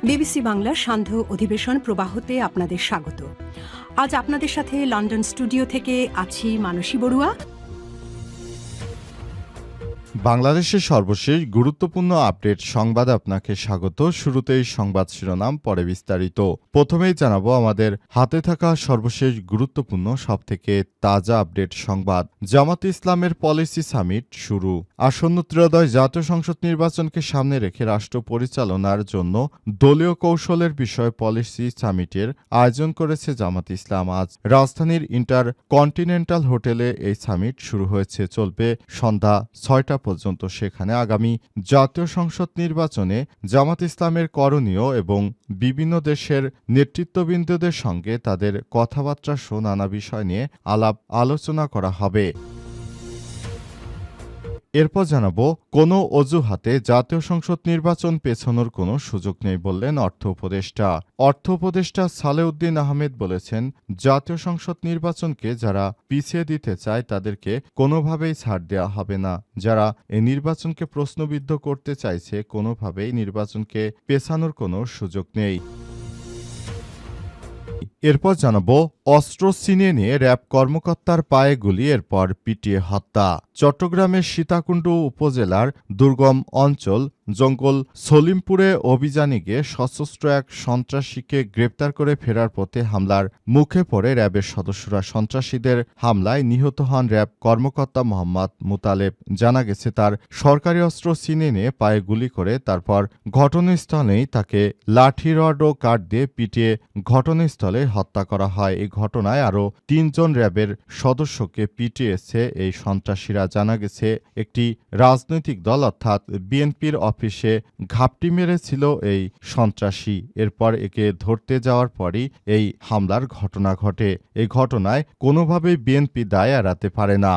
BBC বাংলার সান্ধ্য অধিবেশন প্রবাহতে আপনাদের স্বাগত। আজ আপনাদের সাথে লন্ডন স্টুডিও থেকে আছি মানসী বড়ুয়া। বাংলাদেশের সর্বশেষ গুরুত্বপূর্ণ আপডেট সংবাদ আপনাকে স্বাগত। শুরুতেই সংবাদ শিরোনাম, পরে বিস্তারিত। প্রথমেই জানাবো আমাদের হাতে থাকা সর্বশেষ গুরুত্বপূর্ণ সবথেকে তাজা আপডেট সংবাদ। জামাত ইসলামের পলিসি সামিট শুরু। আসন্ন ত্রয়োদশ জাতীয় সংসদ নির্বাচনকে সামনে রেখে রাষ্ট্র পরিচালনার জন্য দলীয় কৌশলের বিষয়ে পলিসি সামিটের আয়োজন করেছে জামাত ইসলাম। আজ রাজধানীর ইন্টার কন্টিনেন্টাল হোটেলে এই সামিট শুরু হয়েছে, চলবে সন্ধ্যা ৬টা পর্যন্ত। সেখানে আগামী জাতীয় সংসদ নির্বাচনে জামাত ইসলামের করণীয় এবং বিভিন্ন দেশের নেতৃত্ববৃন্দদের সঙ্গে তাদের কথাবার্তা সহ নানা বিষয় নিয়ে আলাপ আলোচনা করা হবে। এরপর জানাবো, কোনো অজুহাতে জাতীয় সংসদ নির্বাচন পেছানোর কোনো সুযোগ নেই বললেন অর্থ উপদেষ্টা সালেউদ্দিন আহমেদ বলেছেন, জাতীয় সংসদ নির্বাচনকে যারা পিছিয়ে দিতে চায় তাদেরকে কোনোভাবেই ছাড় দেওয়া হবে না। যারা এই নির্বাচনকে প্রশ্নবিদ্ধ করতে চাইছে, কোনোভাবেই নির্বাচনকে পেছানোর কোনো সুযোগ নেই। এরপর জানাবো, অস্ত্র ছিনিয়ে নিয়ে র্যাব কর্মকর্তার পায়ে গুলি, এরপর পিটিয়ে হত্যা। চট্টগ্রামের সীতাকুণ্ড উপজেলার দুর্গম অঞ্চল জঙ্গল সলিমপুরে অভিযানে গিয়ে সশস্ত্র এক সন্ত্রাসীকে গ্রেপ্তার করে ফেরার পথে হামলার মুখে পড়ে র্যাবের সদস্যরা। সন্ত্রাসীদের হামলায় নিহত হন র্যাব কর্মকর্তা মোহাম্মদ মুতালেব। জানা গেছে, তার সরকারি অস্ত্র ছিনিয়ে নিয়ে পায়ে গুলি করে তারপর ঘটনাস্থলেই তাকে লাঠি রড ও কাঠ দিয়ে পিটিয়ে ঘটনাস্থলে হত্যা করা হয়। এই ঘটনায় আরও ৩ জন র্যাবের সদস্যকে পিটিয়েছে এই সন্ত্রাসীরা। জানা গেছে, একটি রাজনৈতিক দল অর্থাৎ বিএনপির অফিসে ঘাপটি মেরেছিল এই সন্ত্রাসী। এরপর একে ধরতে যাওয়ার পরই এই হামলার ঘটনা ঘটে। এই ঘটনায় কোনোভাবেই বিএনপি দায় এড়াতে পারে না।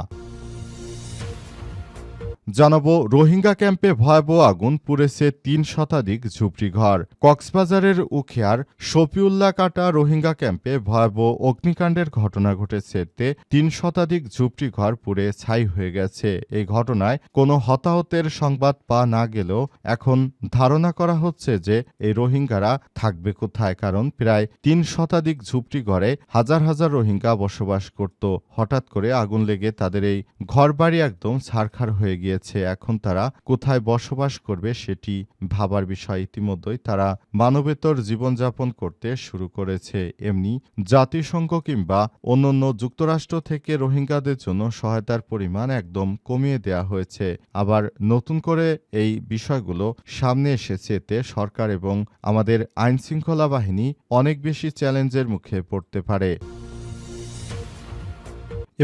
জানাবো, রোহিঙ্গা ক্যাম্পে ভয়াবহ আগুন, পুড়েছে ৩ শতাধিক ঝুপড়িঘর। কক্সবাজারের উখিয়ার শফিউল্লাহ কাটা রোহিঙ্গা ক্যাম্পে ভয়াবহ অগ্নিকাণ্ডের ঘটনা ঘটেছে। এতে ৩ শতাধিক ঝুপড়িঘর পুড়ে ছাই হয়ে গেছে। এই ঘটনায় কোনো হতাহতের সংবাদ পাওয়া না গেলেও এখন ধারণা করা হচ্ছে যে এই রোহিঙ্গারা থাকবে কোথায়, কারণ প্রায় ৩ শতাধিক ঝুপড়িঘরে হাজার হাজার রোহিঙ্গা বসবাস করত। হঠাৎ করে আগুন লেগে তাদের এই ঘরবাড়ি একদম ছারখার হয়ে গিয়েছে। এখন তারা কোথায় বসবাস করবে সেটি ভাবার বিষয়। ইতিমধ্যেই তারা মানবেতর জীবনযাপন করতে শুরু করেছে। এমনি জাতিসংঘ কিংবা অন্যান্য যুক্তরাষ্ট্র থেকে রোহিঙ্গাদের জন্য সহায়তার পরিমাণ একদম কমিয়ে দেয়া হয়েছে। আবার নতুন করে এই বিষয়গুলো সামনে এসেছে। এতে সরকার এবং আমাদের আইনশৃঙ্খলা বাহিনী অনেক বেশি চ্যালেঞ্জের মুখে পড়তে পারে।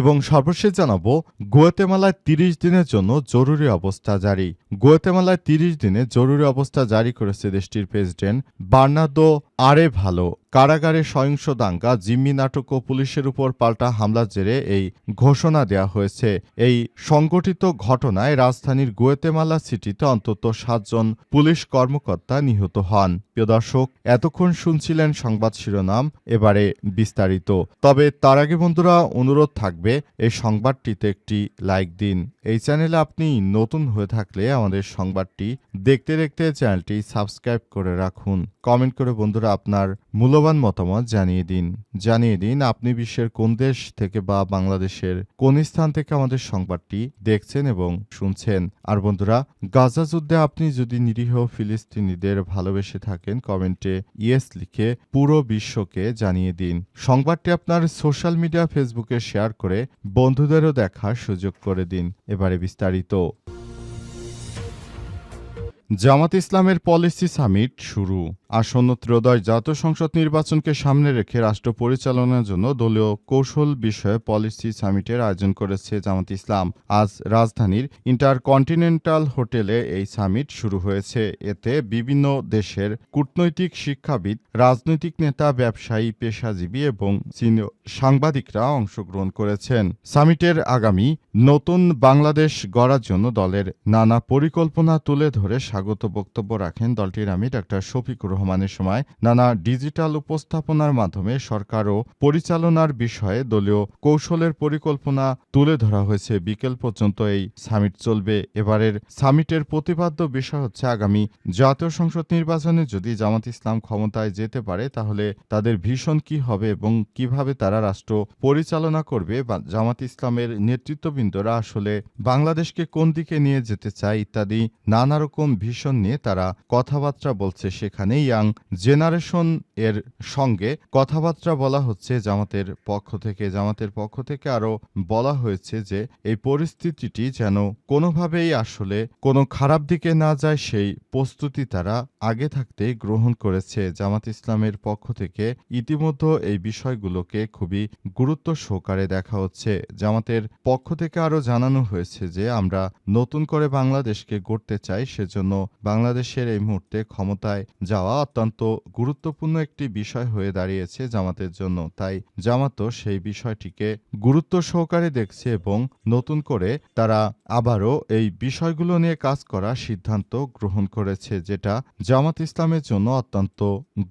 এবং সর্বশেষ জানাবো, গুয়াতেমালায় ৩০ দিনের জন্য জরুরি অবস্থা জারি। গুয়াতেমালায় ৩০ দিনে জরুরি অবস্থা জারি করেছে দেশটির প্রেসিডেন্ট বার্নার্দো আরেভালো। কারাগারে সহিংস দাঙ্গা, জিম্মি নাটক ও পুলিশের উপর পাল্টা হামলার জেরে এই ঘোষণা দেওয়া হয়েছে। এই সংগঠিত ঘটনায় রাজধানীর গুয়াতেমালা সিটিতে অন্তত ৭ জন পুলিশ কর্মকর্তা নিহত হন। প্রিয় দর্শক, এতক্ষণ শুনছিলেন সংবাদ শিরোনাম, এবারে বিস্তারিত। তবে তার আগে বন্ধুরা, অনুরোধ থাকবে এই সংবাদটিতে একটি লাইক দিন। এই চ্যানেলে আপনি নতুন হয়ে থাকলে আমাদের সংবাদটি দেখতে দেখতে চ্যানেলটি সাবস্ক্রাইব করে রাখুন। কমেন্ট করে বন্ধুরা আপনার মূল্যবান মতামত জানিয়ে দিন আপনি বিশ্বের কোন দেশ থেকে বা বাংলাদেশের কোন স্থান থেকে আমাদের সংবাদটি দেখছেন এবং শুনছেন। আর বন্ধুরা, গাজা যুদ্ধে আপনি যদি নিরীহ ফিলিস্তিনিদের ভালোবেসে থাকেন, কমেন্টে ইয়েস লিখে পুরো বিশ্বকে জানিয়ে দিন। সংবাদটি আপনার সোশ্যাল মিডিয়া ফেসবুকে শেয়ার করে বন্ধুদেরও দেখার সুযোগ করে দিন। এবারে বিস্তারিত। জামাত ইসলামের পলিসি সামিট শুরু। আসন্ন ত্রয়োদশ জাতীয় সংসদ নির্বাচনকে সামনে রেখে রাষ্ট্র পরিচালনার জন্য দলীয় কৌশল বিষয়ে পলিসি সামিটের আয়োজন করেছে জামাত ইসলাম। আজ রাজধানীর ইন্টার কন্টিনেন্টাল হোটেলে এই সামিট শুরু হয়েছে। এতে বিভিন্ন দেশের কূটনৈতিক, শিক্ষাবিদ, রাজনৈতিক নেতা, ব্যবসায়ী, পেশাজীবী এবং সাংবাদিকরা অংশগ্রহণ করেছেন। সামিটের আগামী নতুন বাংলাদেশ গড়ার জন্য দলের নানা পরিকল্পনা তুলে ধরে স্বাগত বক্তব্য রাখেন দলটির আমির ডাক্তার শফিকুর রহমানের। সময় নানা ডিজিটাল উপস্থাপনার মাধ্যমে সরকার ও পরিচালনার বিষয়ে দলীয় কৌশলের পরিকল্পনা তুলে ধরা হয়েছে। বিকেল পর্যন্ত এই সামিট চলবে। এবারের সামিটের প্রতিপাদ্য বিষয় হচ্ছে আগামী জাতীয় সংসদ নির্বাচনে যদি জামাত ইসলাম ক্ষমতায় যেতে পারে তাহলে তাদের ভীষণ কি হবে এবং কিভাবে তারা রাষ্ট্র পরিচালনা করবে, বা জামাত ইসলামের নেতৃত্ববৃন্দরা আসলে বাংলাদেশকে কোন দিকে নিয়ে যেতে চায় ইত্যাদি নানা রকম ভীষণ নিয়ে তারা কথাবার্তা বলছে। সেখানে ইয়াং জেনারেশন এর সঙ্গে কথাবার্তা বলা হচ্ছে জামাতের পক্ষ থেকে আরও বলা হয়েছে যে এই পরিস্থিতিটি যেন কোনোভাবেই আসলে কোনো খারাপ দিকে না যায় সেই প্রস্তুতি তারা আগে থাকতেই গ্রহণ করেছে। জামাত ইসলামের পক্ষ থেকে ইতিমধ্যে এই বিষয়গুলোকে খুবই গুরুত্ব সহকারে দেখা হচ্ছে। জামাতের পক্ষ থেকে আরও জানানো হয়েছে যে আমরা নতুন করে বাংলাদেশকে গড়তে চাই, সেজন্য বাংলাদেশের এই মুহূর্তে ক্ষমতায় যাওয়া অত্যন্ত গুরুত্বপূর্ণ একটি বিষয় হয়ে দাঁড়িয়েছে জামাতের জন্য। তাই জামাতও সেই বিষয়টিকে গুরুত্ব সহকারে দেখছে এবং নতুন করে তারা আবারও এই বিষয়গুলো নিয়ে কাজ করার সিদ্ধান্ত গ্রহণ করেছে, যেটা জামাত ইসলামের জন্য অত্যন্ত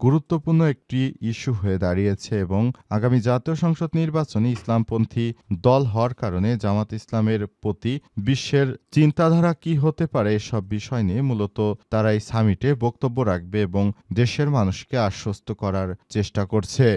গুরুত্বপূর্ণ একটি ইস্যু হয়ে দাঁড়িয়েছে। এবং আগামী জাতীয় সংসদ নির্বাচনে ইসলামপন্থী দল হওয়ার কারণে জামাত ইসলামের প্রতি বিশ্বের চিন্তাধারা কি হতে পারে এসব বিষয় নিয়ে মূলত তারা এই সামিটে বক্তব্য রাখবে এবং দেশের মানুষকে আশ্বস্ত করার চেষ্টা করছে।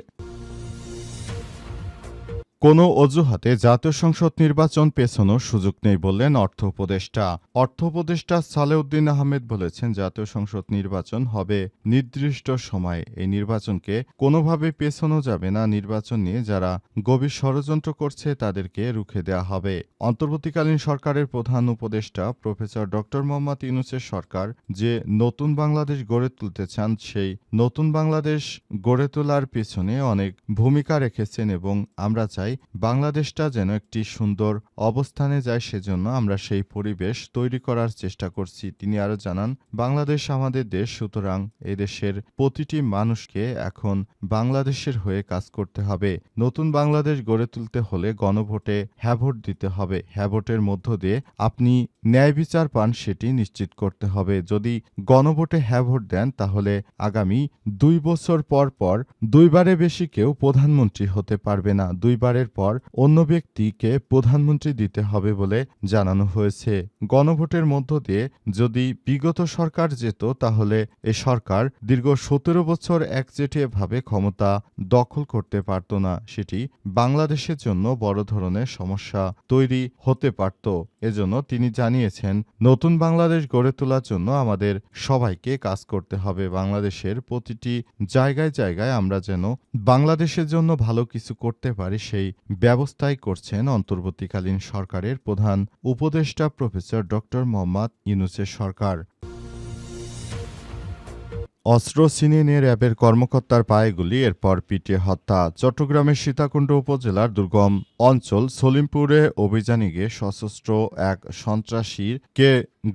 কোনো অজুহাতে জাতীয় সংসদ নির্বাচন পেছানোর সুযোগ নেই বললেন অর্থ উপদেষ্টা সালেউদ্দিন আহমেদ বলেছেন, জাতীয় সংসদ নির্বাচন হবে নির্দিষ্ট সময়ে। এই নির্বাচনকে কোনোভাবে পেছানো যাবে না। নির্বাচন নিয়ে যারা গভীর ষড়যন্ত্র করছে তাদেরকে রুখে দেওয়া হবে। অন্তর্বর্তীকালীন সরকারের প্রধান উপদেষ্টা প্রফেসর ডক্টর মোহাম্মদ ইউনূসের সরকার যে নতুন বাংলাদেশ গড়ে তুলতে চান, সেই নতুন বাংলাদেশ গড়ে তোলার পেছনে অনেক ভূমিকা রেখেছেন এবং আমরা চাই বাংলাদেশটা যেন একটি সুন্দর অবস্থানে যায়, সেজন্য আমরা সেই পরিবেশ তৈরি করার চেষ্টা করছি। তিনি আরও জানান, বাংলাদেশ আমাদের দেশ, সুতরাং এদেশের প্রতিটি মানুষকে এখন বাংলাদেশের হয়ে কাজ করতে হবে। নতুন বাংলাদেশ গড়ে তুলতে হলে গণভোটে হ্যাঁ ভোট দিতে হবে। হ্যাঁ ভোটের মধ্য দিয়ে আপনি ন্যায় বিচার পান সেটি নিশ্চিত করতে হবে। যদি গণভোটে হ্যাঁ ভোট দেন তাহলে আগামী 2 বছর পর পর দুইবারে বেশি কেউ প্রধানমন্ত্রী হতে পারবে না। দুইবারের পর অন্য ব্যক্তিকে প্রধানমন্ত্রী দিতে হবে বলে জানানো হয়েছে। গণভোটের মধ্য দিয়ে যদি বিগত সরকার যেত তাহলে এ সরকার দীর্ঘ 17 বছর একচেটিয়াভাবে ক্ষমতা দখল করতে পারত না। সেটি বাংলাদেশের জন্য বড় ধরনের সমস্যা তৈরি হতে পারত। এজন্য তিনি জানিয়েছেন, নতুন বাংলাদেশ গড়ে তোলার জন্য আমাদের সবাইকে কাজ করতে হবে। বাংলাদেশের প্রতিটি জায়গায় আমরা যেন বাংলাদেশের জন্য ভালো কিছু করতে পারি সেই ব্যবস্থাই করছেন অন্তর্বর্তীকালীন সরকারের প্রধান উপদেষ্টা প্রফেসর ডক্টর মোহাম্মদ ইউনূসের সরকার। অস্ত্র ছিনিয়ে নিয়ে র্যাবের কর্মকর্তার পায়ে গুলি, এরপর পিটিয়ে হত্যা। চট্টগ্রামের সীতাকুণ্ড উপজেলার দুর্গম অঞ্চল সলিমপুরে অভিযানে গিয়ে সশস্ত্র এক সন্ত্রাসীকে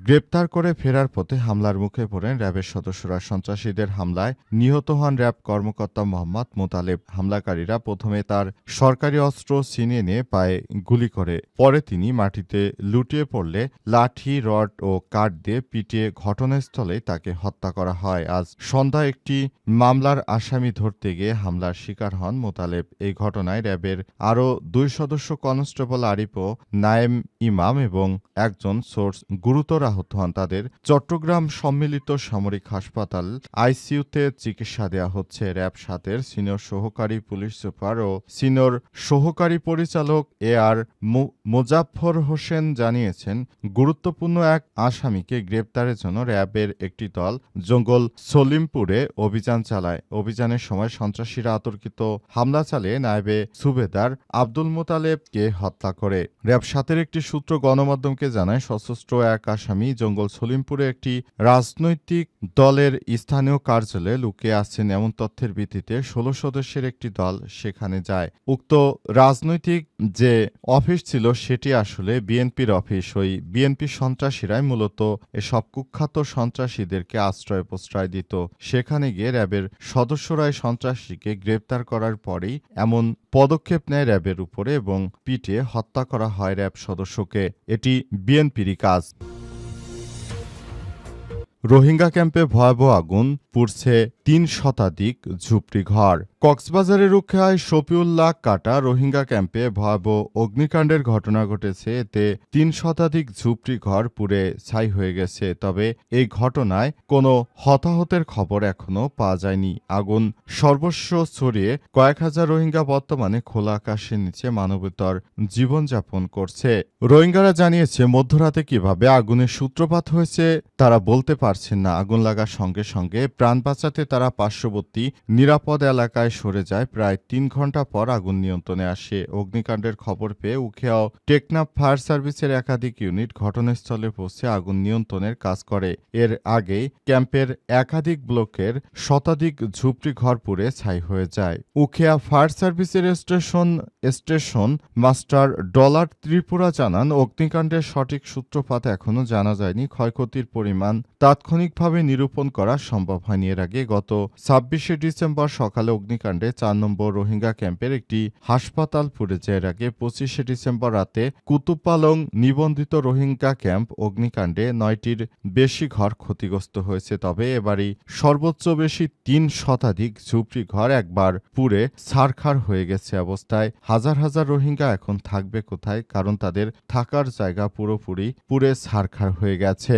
গ্রেপ্তার করে ফেরার পথে হামলার মুখে পড়েন র্যাবের সদস্যরা। সন্ত্রাসীদের হামলায় নিহত হন র্যাব কর্মকর্তা মোহাম্মদ মোতালেব। হামলাকারীরা প্রথমে তার সরকারি অস্ত্র ছিনিয়ে নিয়ে পায়ে গুলি করে, পরে তিনি মাটিতে লুটিয়ে পড়লে লাঠি, রড ও কাঠ দিয়ে পিটিয়ে ঘটনাস্থলেই তাকে হত্যা করা হয়। আজ সন্ধ্যায় একটি মামলার আসামি ধরতে গিয়ে হামলার শিকার হন মোতালেব। এই ঘটনায় র্যাবের আরও 2 সদস্য কনস্টেবল আরিফ ও নায়েম ইমাম এবং একজন সোর্স গুরুতর আহত হন। তাদের চট্টগ্রাম সম্মিলিত সামরিক হাসপাতাল আইসিইউতে চিকিৎসা দেওয়া হচ্ছে। র্যাব 7-এর সিনিয়র সহকারী পুলিশ সুপার ও সিনিয়র সহকারী পরিচালক আর মোজাফফর হোসেন জানিয়েছেন, গুরুত্বপূর্ণ এক আসামিকে গ্রেপ্তারের জন্য র্যাবের একটি দল জঙ্গল সলিমপুরে অভিযান চালায়। অভিযানের সময় সন্ত্রাসীরা অতর্কিত হামলা চালিয়ে নায়েবে সুবেদার আব্দুল মোতালেবকে হত্যা করে। র্যাব 7-এর একটি সূত্র গণমাধ্যমকে জানায়, সশস্ত্র এক আসামি জঙ্গল সলিমপুরে একটি রাজনৈতিক দলের স্থানীয় কার্যালয়ে লুকিয়ে আছেন এমন তথ্যের ভিত্তিতে ১৬ সদস্যের একটি দল সেখানে যায়। উক্ত রাজনৈতিক যে অফিস ছিল সেটি আসলে বিএনপির অফিস। ওই বিএনপি সন্ত্রাসীরাই মূলত এসব কুখ্যাত সন্ত্রাসীদেরকে আশ্রয় প্রশ্রয় দিত। সেখানে গিয়ে র্যাবের সদস্যরাই সন্ত্রাসীকে গ্রেপ্তার করার পরেই এমন পদক্ষেপ নেয় র্যাবের উপরে এবং পিটিয়ে হত্যা করা হয় র্যাব সদস্যকে। এটি বিএনপিরই কাজ। রোহিঙ্গা ক্যাম্পে ভয়াবহ আগুন, পুড়ছে ৩ শতাধিক ঝুপড়িঘর। কক্সবাজারের রুখিয়ায় শফিউল্লাহ কাটা রোহিঙ্গা ক্যাম্পে ভয়াবহ অগ্নিকাণ্ডের ঘটনা ঘটেছে। এতে ৩ শতাধিক ঝুপড়িঘর পুড়ে ছাই হয়ে গেছে। তবে এই ঘটনায় কোনো হতাহতের খবর এখনো পাওয়া যায়নি। আগুন সর্বস্ব ছড়িয়ে কয়েক হাজার রোহিঙ্গা বর্তমানে খোলা আকাশের নিচে মানবেতর জীবনযাপন করছে। রোহিঙ্গারা জানিয়েছে মধ্যরাতে কিভাবে আগুনের সূত্রপাত হয়েছে তারা বলতে পারছেন না। আগুন লাগার সঙ্গে সঙ্গে প্রাণ বাঁচাতে তারা পার্শ্ববর্তী নিরাপদ এলাকায় সরে যায়। প্রায় ৩ ঘন্টা পর আগুন নিয়ন্ত্রণে আসে। অগ্নিকাণ্ডের খবর পেয়ে উখিয়াও টেকনাফ ফায়ার সার্ভিসের একাধিক ইউনিট ঘটনাস্থলে পৌঁছে আগুন নিয়ন্ত্রণের কাজ করে। এর আগে ক্যাম্পের একাধিক ব্লকের শতাধিক ঝুপড়িঘর পুড়ে ছাই হয়ে যায়। উখিয়া ফায়ার সার্ভিসের স্টেশন মাস্টার ডলার ত্রিপুরা জানান, অগ্নিকাণ্ডের সঠিক সূত্রপাত এখনো জানা যায়নি। ক্ষয়ক্ষতির পরিমাণ তাৎক্ষণিকভাবে নিরূপণ করা সম্ভব হয়নি। এর আগে গত ২৬শে ডিসেম্বর সকালে অগ্নিকাণ্ডে ৪ নম্বর রোহিঙ্গা ক্যাম্পের একটি হাসপাতাল পুড়ে যায়। এর আগে ২৫শে ডিসেম্বর রাতে কুতুপালং নিবন্ধিত রোহিঙ্গা ক্যাম্প অগ্নিকাণ্ডে ৯টির বেশি ঘর ক্ষতিগ্রস্ত হয়েছে। তবে এবারই সর্বোচ্চ বেশি ৩ শতাধিক ঝুপড়িঘর একবার পুড়ে ছারখার হয়ে গেছে। অবস্থায় হাজার হাজার রোহিঙ্গা এখন থাকবে কোথায়, কারণ তাদের থাকার জায়গা পুরোপুরি পুড়ে ছারখার হয়ে গেছে।